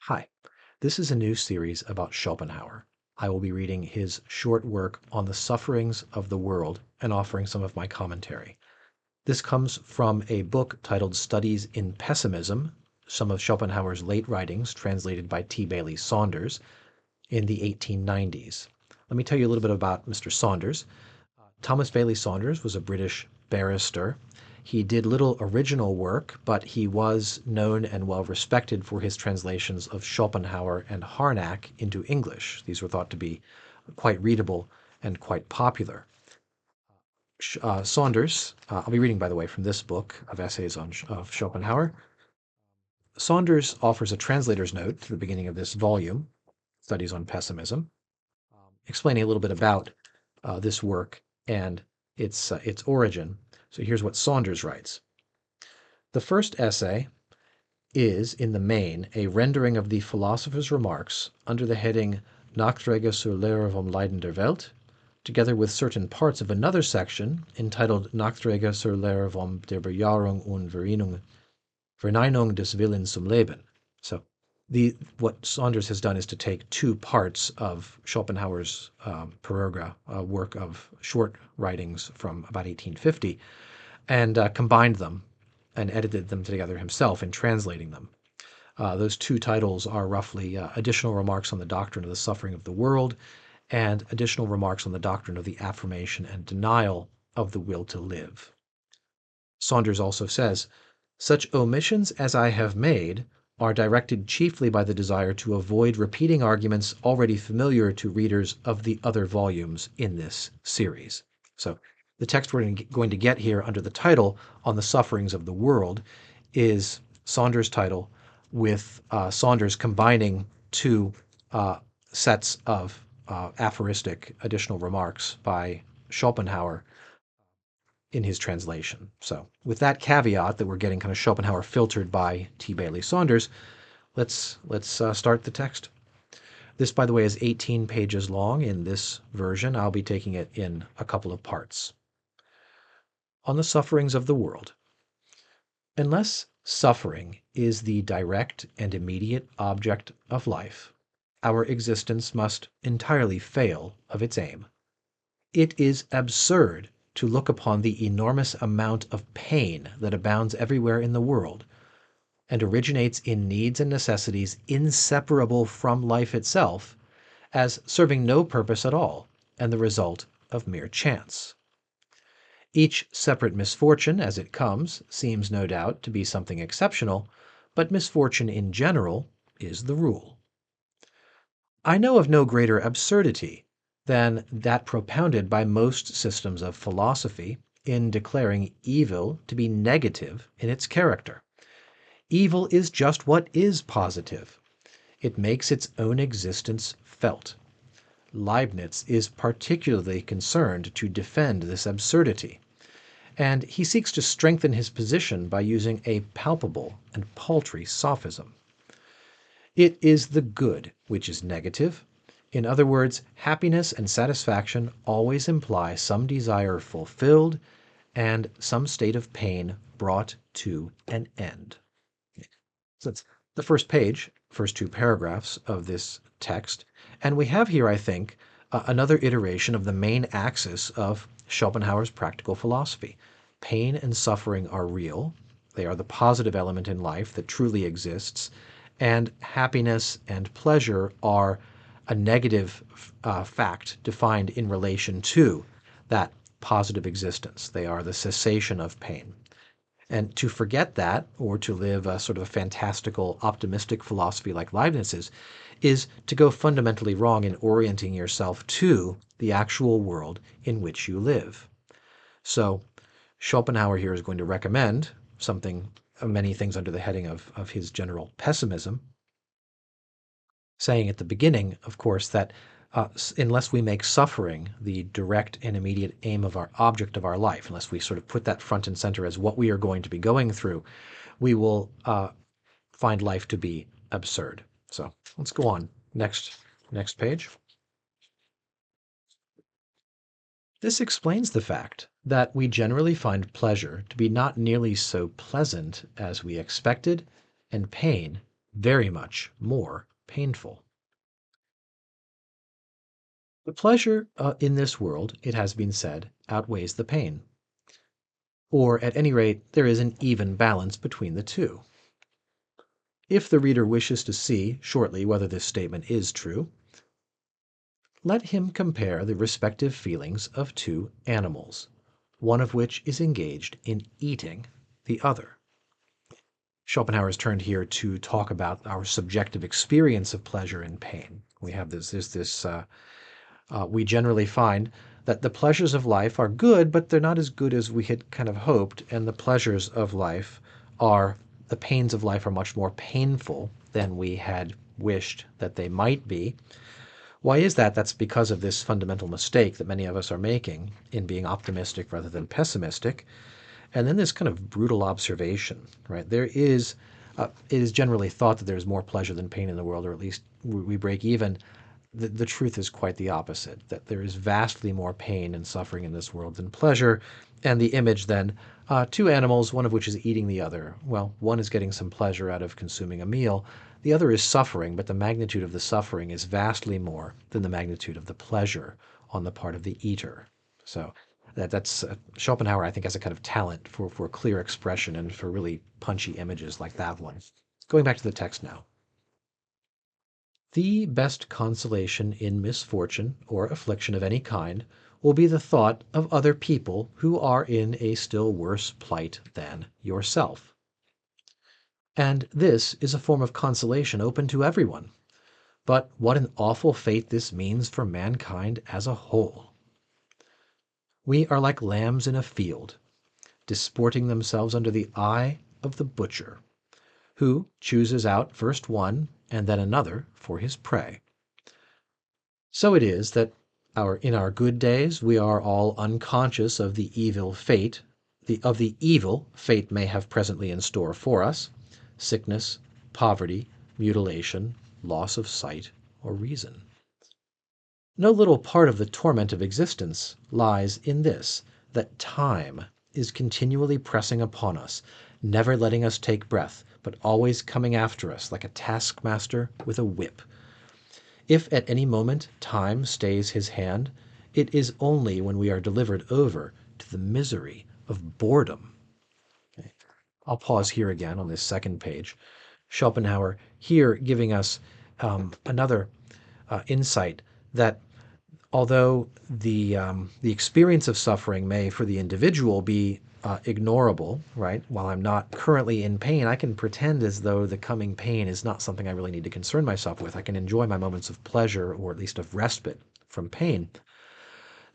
Hi, this is a new series about Schopenhauer. I will be reading his short work on the sufferings of the world and offering some of my commentary. This comes from a book titled Studies in Pessimism, some of Schopenhauer's late writings translated by T. Bailey Saunders in the 1890s. Let me tell you a little bit about Mr. Saunders. Thomas Bailey Saunders was a British barrister. He did little original work, but he was known and well respected for his translations of Schopenhauer and Harnack into English. These were thought to be quite readable and quite popular. Saunders, I'll be reading, by the way, from this book of essays of Schopenhauer. Saunders offers a translator's note to the beginning of this volume, Studies on Pessimism, explaining a little bit about this work and its origin. So here's what Saunders writes. The first essay is, in the main, a rendering of the philosopher's remarks under the heading Nachträge zur Lehre vom Leiden der Welt, together with certain parts of another section entitled Nachträge zur Lehre vom der Bejahung und Verneinung des Willens zum Leben. So what Saunders has done is to take two parts of Schopenhauer's Peroga, a work of short writings from about 1850, and combined them and edited them together himself in translating them. Those two titles are roughly Additional Remarks on the Doctrine of the Suffering of the World and Additional Remarks on the Doctrine of the Affirmation and Denial of the Will to Live. Saunders also says, such omissions as I have made are directed chiefly by the desire to avoid repeating arguments already familiar to readers of the other volumes in this series. So the text we're going to get here under the title On the Sufferings of the World is Saunders' title with Saunders combining two sets of aphoristic additional remarks by Schopenhauer in his translation. So with that caveat that we're getting kind of Schopenhauer filtered by T. Bailey Saunders, let's start the text. This, by the way, is 18 pages long in this version. I'll be taking it in a couple of parts. On the sufferings of the world. Unless suffering is the direct and immediate object of life, our existence must entirely fail of its aim. It is absurd to look upon the enormous amount of pain that abounds everywhere in the world, and originates in needs and necessities inseparable from life itself, as serving no purpose at all, and the result of mere chance. Each separate misfortune as it comes seems no doubt to be something exceptional, but misfortune in general is the rule. I know of no greater absurdity than that propounded by most systems of philosophy in declaring evil to be negative in its character. Evil is just what is positive. It makes its own existence felt. Leibniz is particularly concerned to defend this absurdity, and he seeks to strengthen his position by using a palpable and paltry sophism. It is the good which is negative. In other words, happiness and satisfaction always imply some desire fulfilled and some state of pain brought to an end. So that's the first page, first two paragraphs of this text. And we have here, I think, another iteration of the main axis of Schopenhauer's practical philosophy. Pain and suffering are real. They are the positive element in life that truly exists. And happiness and pleasure are a negative fact defined in relation to that positive existence. They are the cessation of pain. And to forget that, or to live a sort of a fantastical, optimistic philosophy like Leibniz's, is to go fundamentally wrong in orienting yourself to the actual world in which you live. So Schopenhauer here is going to recommend many things under the heading of his general pessimism, saying at the beginning, of course, that unless we make suffering the direct and immediate aim of our object of our life, unless we sort of put that front and center as what we are going to be going through, we will find life to be absurd. So let's go on. Next page. This explains the fact that we generally find pleasure to be not nearly so pleasant as we expected, and pain very much more painful. The pleasure in this world, it has been said, outweighs the pain. Or at any rate, there is an even balance between the two. If the reader wishes to see shortly whether this statement is true, let him compare the respective feelings of two animals, one of which is engaged in eating the other. Schopenhauer has turned here to talk about our subjective experience of pleasure and pain. We have we generally find that the pleasures of life are good, but they're not as good as we had kind of hoped, and the pains of life are much more painful than we had wished that they might be. Why is that? That's because of this fundamental mistake that many of us are making in being optimistic rather than pessimistic. And then this kind of brutal observation, right? It is generally thought that there's more pleasure than pain in the world, or at least we break even. The truth is quite the opposite, that there is vastly more pain and suffering in this world than pleasure. And the image then, two animals, one of which is eating the other. Well, one is getting some pleasure out of consuming a meal. The other is suffering, but the magnitude of the suffering is vastly more than the magnitude of the pleasure on the part of the eater. So that's Schopenhauer, I think, has a kind of talent for clear expression and for really punchy images like that one. Going back to the text now. The best consolation in misfortune or affliction of any kind will be the thought of other people who are in a still worse plight than yourself. And this is a form of consolation open to everyone. But what an awful fate this means for mankind as a whole. We are like lambs in a field, disporting themselves under the eye of the butcher, who chooses out first one and then another for his prey. So it is that in our good days we are all unconscious of the evil fate may have presently in store for us: sickness, poverty, mutilation, loss of sight or reason. No little part of the torment of existence lies in this, that time is continually pressing upon us, never letting us take breath, but always coming after us like a taskmaster with a whip. If at any moment time stays his hand, it is only when we are delivered over to the misery of boredom. Okay. I'll pause here again on this second page. Schopenhauer here giving us another insight that although the experience of suffering may, for the individual, be ignorable, right? While I'm not currently in pain, I can pretend as though the coming pain is not something I really need to concern myself with. I can enjoy my moments of pleasure, or at least of respite from pain.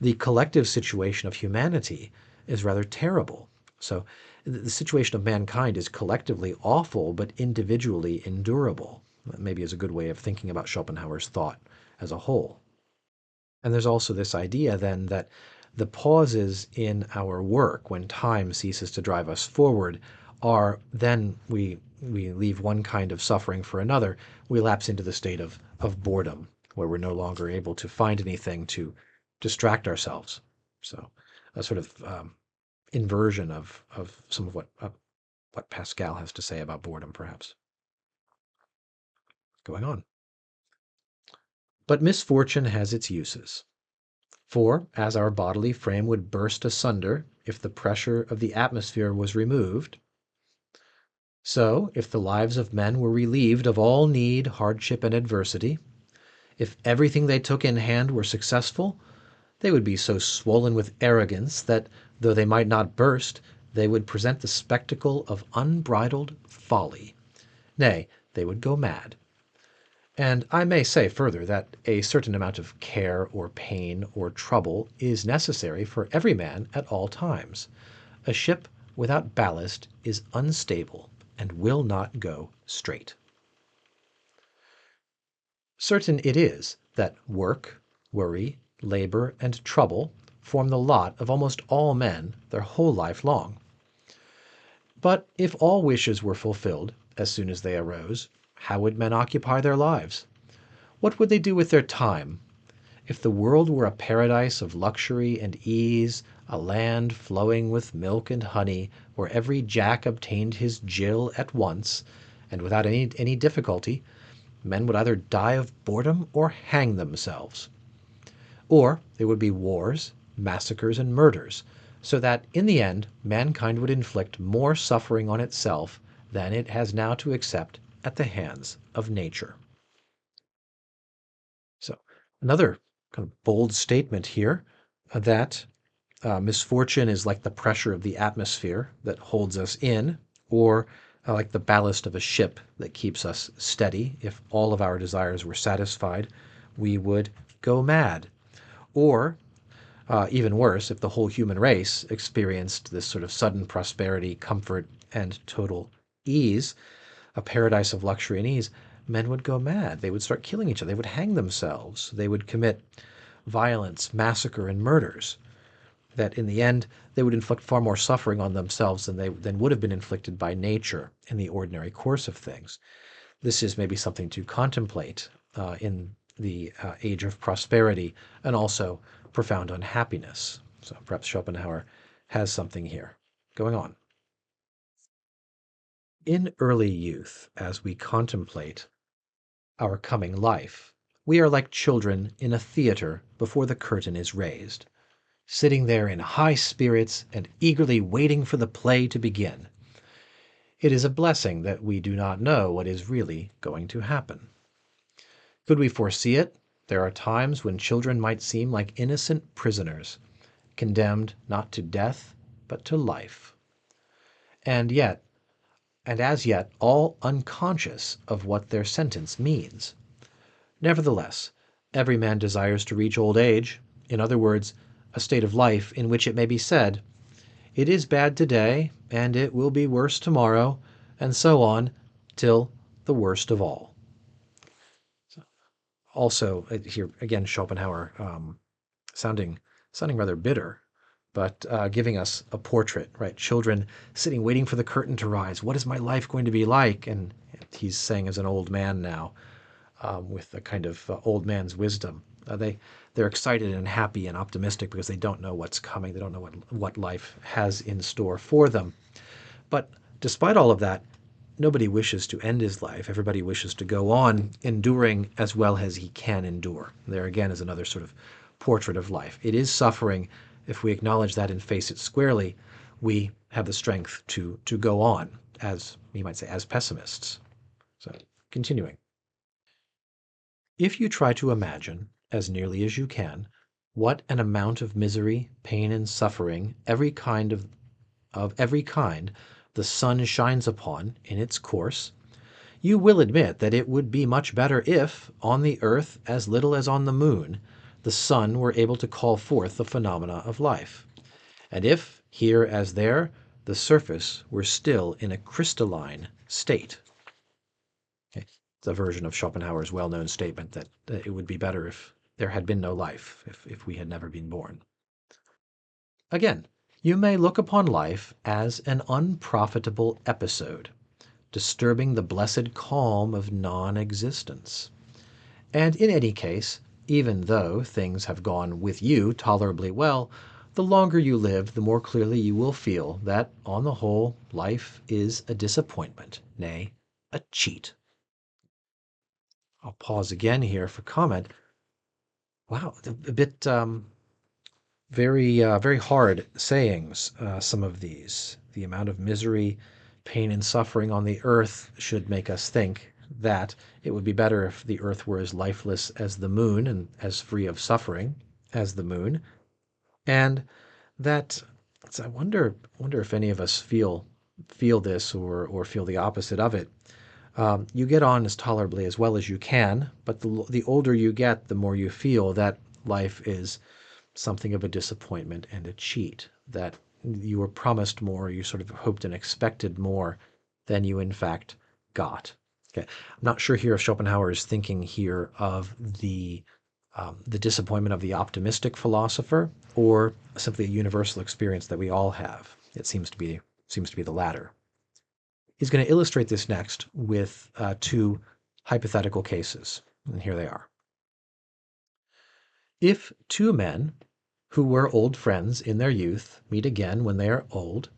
The collective situation of humanity is rather terrible. So the situation of mankind is collectively awful, but individually endurable. That maybe is a good way of thinking about Schopenhauer's thought as a whole. And there's also this idea then that the pauses in our work when time ceases to drive us forward are then we leave one kind of suffering for another. We lapse into the state of boredom, where we're no longer able to find anything to distract ourselves. So a sort of inversion of some of what Pascal has to say about boredom, perhaps. Going on. But misfortune has its uses. For, as our bodily frame would burst asunder if the pressure of the atmosphere was removed, so, if the lives of men were relieved of all need, hardship, and adversity, if everything they took in hand were successful, they would be so swollen with arrogance that, though they might not burst, they would present the spectacle of unbridled folly. Nay, they would go mad. And I may say further that a certain amount of care or pain or trouble is necessary for every man at all times. A ship without ballast is unstable and will not go straight. Certain it is that work, worry, labor, and trouble form the lot of almost all men their whole life long. But if all wishes were fulfilled as soon as they arose, how would men occupy their lives? What would they do with their time? If the world were a paradise of luxury and ease, a land flowing with milk and honey, where every Jack obtained his Jill at once, and without any difficulty, men would either die of boredom or hang themselves. Or there would be wars, massacres, and murders, so that in the end, mankind would inflict more suffering on itself than it has now to accept at the hands of nature. So, another kind of bold statement here that misfortune is like the pressure of the atmosphere that holds us in, or like the ballast of a ship that keeps us steady. If all of our desires were satisfied, we would go mad. Or, even worse, if the whole human race experienced this sort of sudden prosperity, comfort, and total ease, a paradise of luxury and ease, men would go mad. They would start killing each other. They would hang themselves. They would commit violence, massacre, and murders. That in the end, they would inflict far more suffering on themselves than would have been inflicted by nature in the ordinary course of things. This is maybe something to contemplate in the age of prosperity and also profound unhappiness. So perhaps Schopenhauer has something here going on. In early youth, as we contemplate our coming life, we are like children in a theater before the curtain is raised, sitting there in high spirits and eagerly waiting for the play to begin. It is a blessing that we do not know what is really going to happen. Could we foresee it? There are times when children might seem like innocent prisoners, condemned not to death, but to life. And as yet, all unconscious of what their sentence means. Nevertheless, every man desires to reach old age, in other words, a state of life in which it may be said, "It is bad today, and it will be worse tomorrow," and so on, till the worst of all. Also, here again, Schopenhauer sounding rather bitter, but giving us a portrait, right? Children sitting, waiting for the curtain to rise. What is my life going to be like? And he's saying as an old man now, with a kind of old man's wisdom. They're excited and happy and optimistic because they don't know what's coming. They don't know what life has in store for them. But despite all of that, nobody wishes to end his life. Everybody wishes to go on enduring as well as he can endure. There again is another sort of portrait of life. It is suffering. If we acknowledge that and face it squarely, we have the strength to go on, as you might say, as pessimists. So, continuing. If you try to imagine, as nearly as you can, what an amount of misery, pain, and suffering of every kind the sun shines upon in its course, you will admit that it would be much better if, on the earth as little as on the moon, the sun were able to call forth the phenomena of life, and if, here as there, the surface were still in a crystalline state. Okay. It's a version of Schopenhauer's well-known statement that it would be better if there had been no life, if we had never been born. Again, you may look upon life as an unprofitable episode, disturbing the blessed calm of non-existence. And in any case, even though things have gone with you tolerably well, the longer you live, the more clearly you will feel that, on the whole, life is a disappointment, nay, a cheat. I'll pause again here for comment. Wow, a bit very hard sayings, some of these. The amount of misery, pain, and suffering on the earth should make us think that it would be better if the earth were as lifeless as the moon and as free of suffering as the moon. And that I wonder if any of us feel this or feel the opposite of it. You get on as tolerably as well as you can, but the older you get, the more you feel that life is something of a disappointment and a cheat, that you were promised more, you sort of hoped and expected more than you in fact got. Okay. I'm not sure here if Schopenhauer is thinking here of the disappointment of the optimistic philosopher or simply a universal experience that we all have. It seems to be the latter. He's going to illustrate this next with two hypothetical cases, and here they are. If two men who were old friends in their youth meet again when they are old,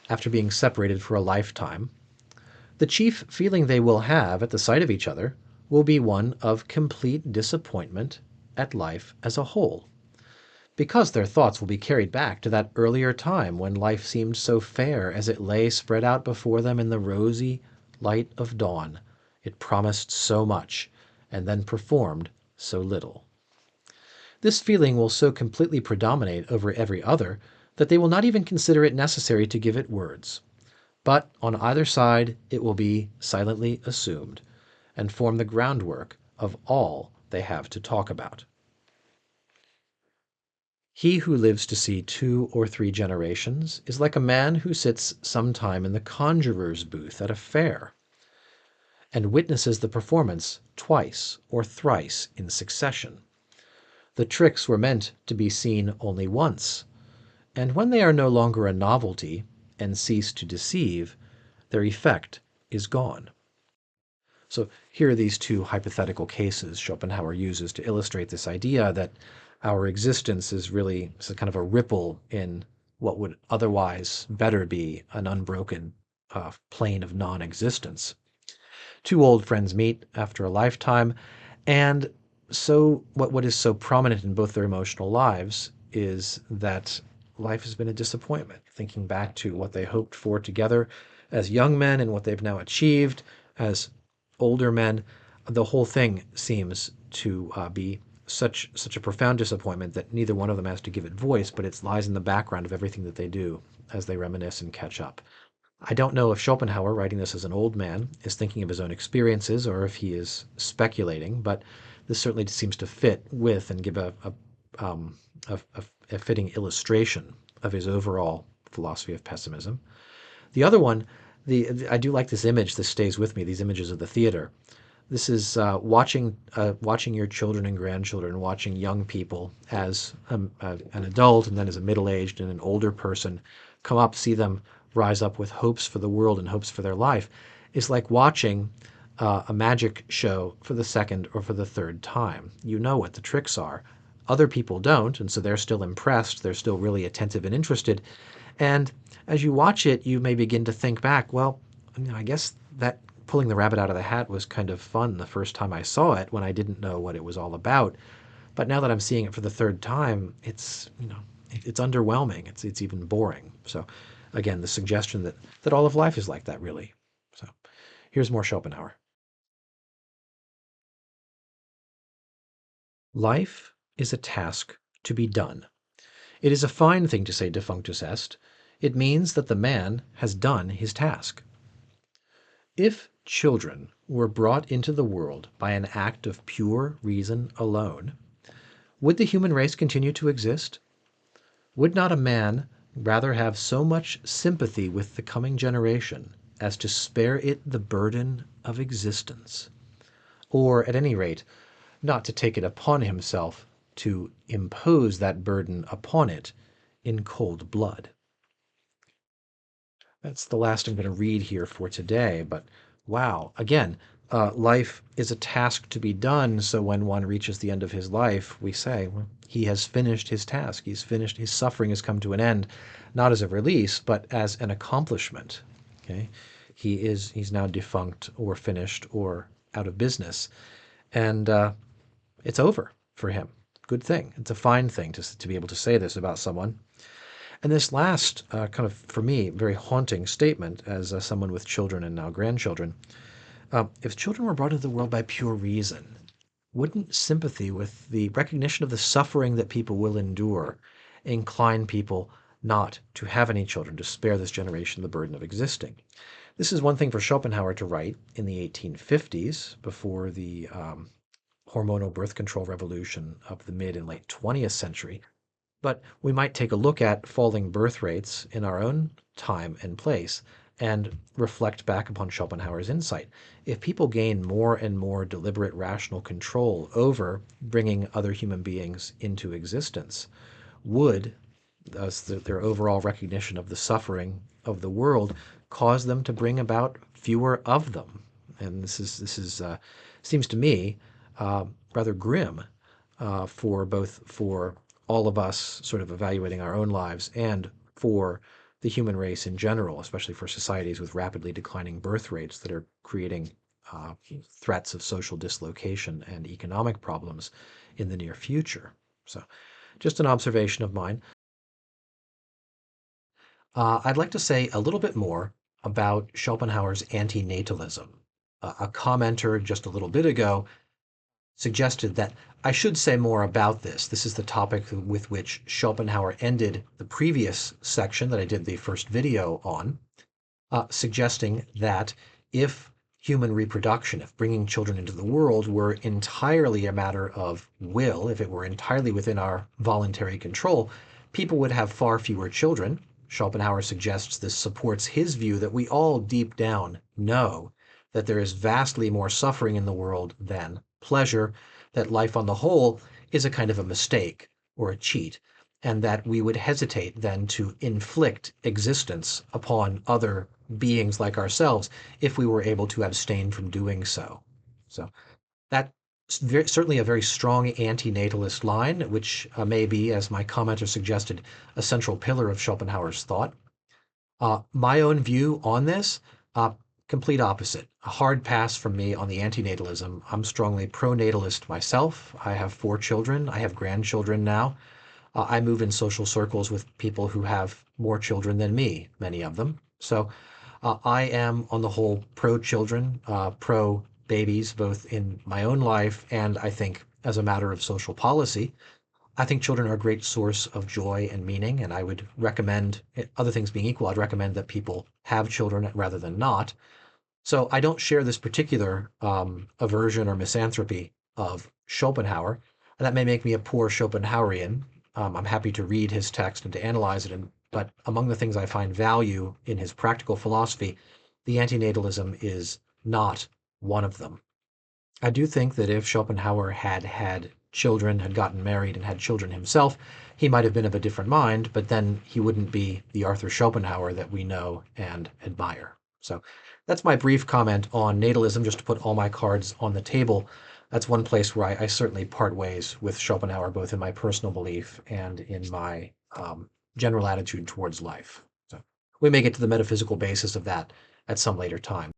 after being separated for a lifetime, The chief feeling they will have at the sight of each other will be one of complete disappointment at life as a whole, because their thoughts will be carried back to that earlier time when life seemed so fair as it lay spread out before them in the rosy light of dawn. It promised so much, and then performed so little. This feeling will so completely predominate over every other that they will not even consider it necessary to give it words. But on either side it will be silently assumed, and form the groundwork of all they have to talk about. He who lives to see 2 or 3 generations is like a man who sits sometime in the conjurer's booth at a fair, and witnesses the performance twice or thrice in succession. The tricks were meant to be seen only once, and when they are no longer a novelty and cease to deceive, their effect is gone. So here are these 2 hypothetical cases Schopenhauer uses to illustrate this idea that our existence is really kind of a ripple in what would otherwise better be an unbroken plane of non-existence. 2 old friends meet after a lifetime, and so what is so prominent in both their emotional lives is that life has been a disappointment. Thinking back to what they hoped for together as young men and what they've now achieved as older men, the whole thing seems to be such a profound disappointment that neither one of them has to give it voice, but it lies in the background of everything that they do as they reminisce and catch up. I don't know if Schopenhauer, writing this as an old man, is thinking of his own experiences or if he is speculating, but this certainly seems to fit with and give a fitting illustration of his overall philosophy of pessimism. The other one, I do like this image. This stays with me. These images of the theater. This is watching your children and grandchildren, watching young people as an adult and then as a middle-aged and an older person come up, see them rise up with hopes for the world and hopes for their life, is like watching a magic show for the second or for the third time. You know what the tricks are. Other people don't, and so they're still impressed. They're still really attentive and interested. And as you watch it, you may begin to think back, well, I guess that pulling the rabbit out of the hat was kind of fun the first time I saw it when I didn't know what it was all about. But now that I'm seeing it for the third time, it's underwhelming. It's even boring. So again, the suggestion that all of life is like that, really. So here's more Schopenhauer. Life is a task to be done. It is a fine thing to say defunctus est. It means that the man has done his task. If children were brought into the world by an act of pure reason alone, would the human race continue to exist? Would not a man rather have so much sympathy with the coming generation as to spare it the burden of existence? Or, at any rate, not to take it upon himself to impose that burden upon it in cold blood? That's the last I'm going to read here for today, but wow. Again, life is a task to be done, so when one reaches the end of his life, we say, well, he has finished his task. He's finished, his suffering has come to an end, not as a release, but as an accomplishment. Okay? He's now defunct or finished or out of business, and it's over for him. Good thing. It's a fine thing to be able to say this about someone. And this last, kind of, for me, very haunting statement as someone with children and now grandchildren, if children were brought into the world by pure reason, wouldn't sympathy with the recognition of the suffering that people will endure incline people not to have any children, to spare this generation the burden of existing? This is one thing for Schopenhauer to write in the 1850s, before the hormonal birth control revolution of the mid and late 20th century. But we might take a look at falling birth rates in our own time and place and reflect back upon Schopenhauer's insight. If people gain more and more deliberate rational control over bringing other human beings into existence, would their overall recognition of the suffering of the world cause them to bring about fewer of them? And this is seems to me rather grim for all of us sort of evaluating our own lives and for the human race in general, especially for societies with rapidly declining birth rates that are creating threats of social dislocation and economic problems in the near future. So, just an observation of mine. I'd like to say a little bit more about Schopenhauer's anti-natalism. A commenter just a little bit ago suggested that I should say more about this. This is the topic with which Schopenhauer ended the previous section that I did the first video on, suggesting that if human reproduction, if bringing children into the world were entirely a matter of will, if it were entirely within our voluntary control, people would have far fewer children. Schopenhauer suggests this supports his view that we all deep down know that there is vastly more suffering in the world than pleasure, that life on the whole is a kind of a mistake or a cheat, and that we would hesitate then to inflict existence upon other beings like ourselves if we were able to abstain from doing so. So that's certainly a very strong anti-natalist line, which may be, as my commenter suggested, a central pillar of Schopenhauer's thought. My own view on this, complete opposite. A hard pass from me on the anti-natalism. I'm strongly pro-natalist myself. I have 4 children. I have grandchildren now. I move in social circles with people who have more children than me, many of them. So I am, on the whole, pro-children, pro-babies, both in my own life and I think as a matter of social policy. I think children are a great source of joy and meaning, and I would recommend, other things being equal, I'd recommend that people have children rather than not. So I don't share this particular aversion or misanthropy of Schopenhauer, and that may make me a poor Schopenhauerian. I'm happy to read his text and to analyze it, but among the things I find value in his practical philosophy, the antinatalism is not one of them. I do think that if Schopenhauer had had children, had gotten married, and had children himself, he might have been of a different mind, but then he wouldn't be the Arthur Schopenhauer that we know and admire. So that's my brief comment on natalism, just to put all my cards on the table. That's one place where I certainly part ways with Schopenhauer, both in my personal belief and in my general attitude towards life. So we may get to the metaphysical basis of that at some later time.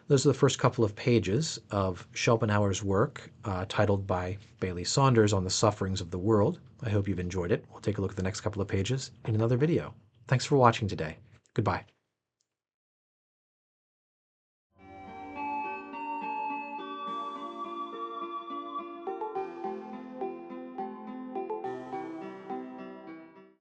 Those are the first couple of pages of Schopenhauer's work, titled by Bailey Saunders on the sufferings of the world. I hope you've enjoyed it. We'll take a look at the next couple of pages in another video. Thanks for watching today. Goodbye.